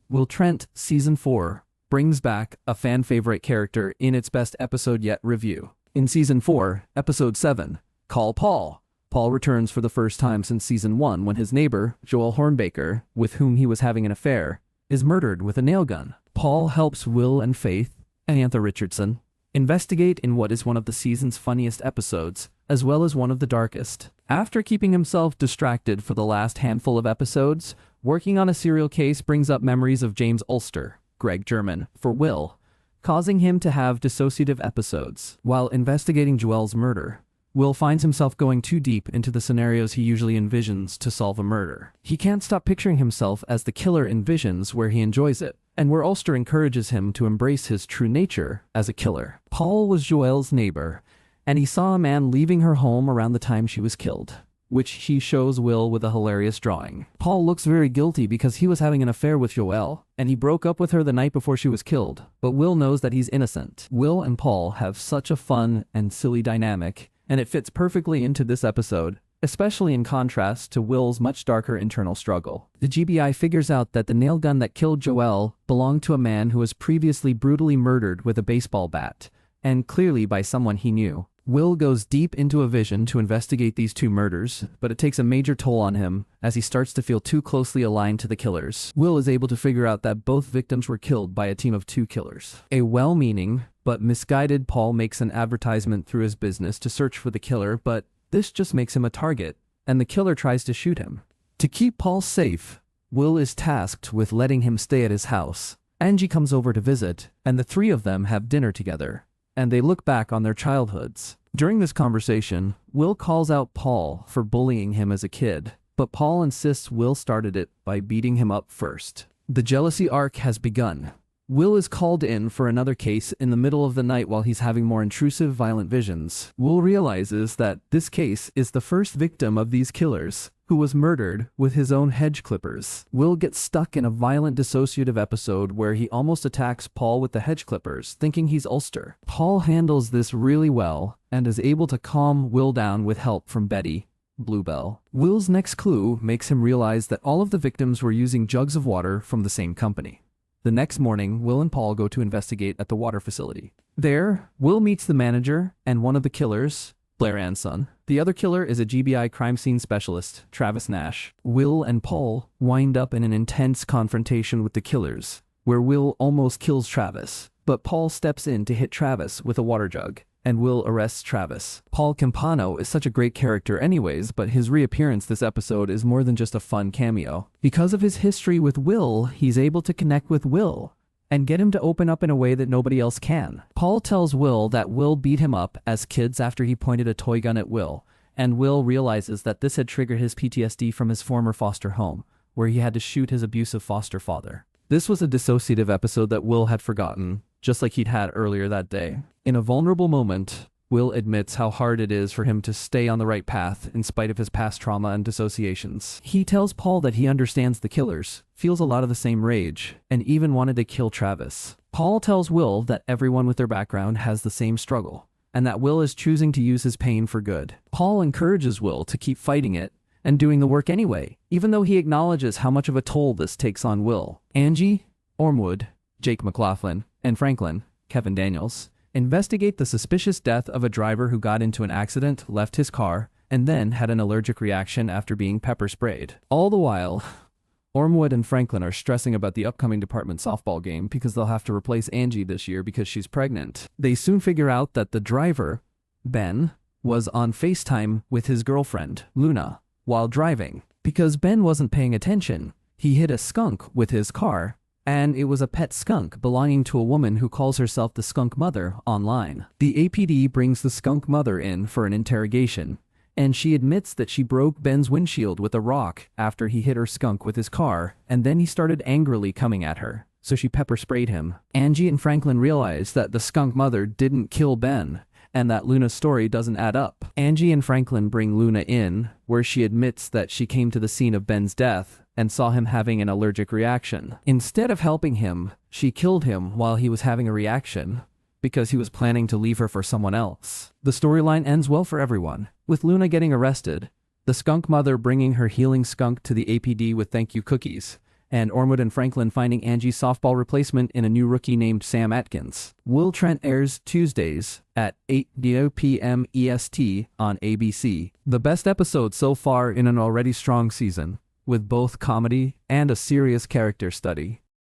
Will Trent, Season 4, brings back a fan-favorite character in its best episode yet review. In Season 4, Episode 7, Call Paul. Paul returns for the first time since Season 1 when his neighbor, Joel Hornbaker, with whom he was having an affair, is murdered with a nail gun. Paul helps Will and Faith, Anantha Richardson, investigate in what is one of the season's funniest episodes, as well as one of the darkest. After keeping himself distracted for the last handful of episodes, working on a serial case brings up memories of James Ulster, Greg German, for Will, causing him to have dissociative episodes. While investigating Joel's murder, Will finds himself going too deep into the scenarios he usually envisions to solve a murder. He can't stop picturing himself as the killer in visions where he enjoys it, and where Ulster encourages him to embrace his true nature as a killer. Paul was Joel's neighbor, and he saw a man leaving her home around the time she was killed, which he shows Will with a hilarious drawing. Paul looks very guilty because he was having an affair with Joelle, and he broke up with her the night before she was killed, but Will knows that he's innocent. Will and Paul have such a fun and silly dynamic, and it fits perfectly into this episode, especially in contrast to Will's much darker internal struggle. The GBI figures out that the nail gun that killed Joelle belonged to a man who was previously brutally murdered with a baseball bat, and clearly by someone he knew. Will goes deep into a vision to investigate these two murders, but it takes a major toll on him as he starts to feel too closely aligned to the killers. Will is able to figure out that both victims were killed by a team of two killers. A well-meaning but misguided Paul makes an advertisement through his business to search for the killer, but this just makes him a target, and the killer tries to shoot him. To keep Paul safe, Will is tasked with letting him stay at his house. Angie comes over to visit, and the three of them have dinner together, and they look back on their childhoods. During this conversation, Will calls out Paul for bullying him as a kid, but Paul insists Will started it by beating him up first. The jealousy arc has begun. Will is called in for another case in the middle of the night while he's having more intrusive, violent visions. Will realizes that this case is the first victim of these killers, who was murdered with his own hedge clippers. Will gets stuck in a violent dissociative episode where he almost attacks Paul with the hedge clippers, thinking he's Ulster. Paul handles this really well and is able to calm Will down with help from Betty, Bluebell. Will's next clue makes him realize that all of the victims were using jugs of water from the same company. The next morning, Will and Paul go to investigate at the water facility. There, Will meets the manager and one of the killers, Blair Anson. The other killer is a GBI crime scene specialist, Travis Nash. Will and Paul wind up in an intense confrontation with the killers, where Will almost kills Travis, but Paul steps in to hit Travis with a water jug, and Will arrests Travis. Paul Campano is such a great character anyways, but his reappearance this episode is more than just a fun cameo. Because of his history with Will, he's able to connect with Will and get him to open up in a way that nobody else can. Paul tells Will that Will beat him up as kids after he pointed a toy gun at Will, and Will realizes that this had triggered his PTSD from his former foster home, where he had to shoot his abusive foster father. This was a dissociative episode that Will had forgotten, just like he'd had earlier that day. In a vulnerable moment, Will admits how hard it is for him to stay on the right path in spite of his past trauma and dissociations. He tells Paul that he understands the killers, feels a lot of the same rage, and even wanted to kill Travis. Paul tells Will that everyone with their background has the same struggle, and that Will is choosing to use his pain for good. Paul encourages Will to keep fighting it and doing the work anyway, even though he acknowledges how much of a toll this takes on Will. Angie, Ormwood, Jake McLaughlin, and Franklin, Kevin Daniels, investigate the suspicious death of a driver who got into an accident, left his car, and then had an allergic reaction after being pepper sprayed. All the while, Ormwood and Franklin are stressing about the upcoming department softball game because they'll have to replace Angie this year because she's pregnant. They soon figure out that the driver, Ben, was on FaceTime with his girlfriend, Luna, while driving. Because Ben wasn't paying attention, he hit a skunk with his car, and it was a pet skunk belonging to a woman who calls herself the Skunk Mother online. The APD brings the Skunk Mother in for an interrogation, and she admits that she broke Ben's windshield with a rock after he hit her skunk with his car, and then he started angrily coming at her, so she pepper sprayed him. Angie and Franklin realize that the Skunk Mother didn't kill Ben, and that Luna's story doesn't add up. Angie and Franklin bring Luna in, where she admits that she came to the scene of Ben's death and saw him having an allergic reaction. Instead of helping him, she killed him while he was having a reaction, because he was planning to leave her for someone else. The storyline ends well for everyone, with Luna getting arrested, the Skunk Mother bringing her healing skunk to the APD with thank you cookies, and Ormwood and Franklin finding Angie's softball replacement in a new rookie named Sam Atkins. Will Trent airs Tuesdays at 8 p.m. EST on ABC. The best episode so far in an already strong season, with both comedy and a serious character study.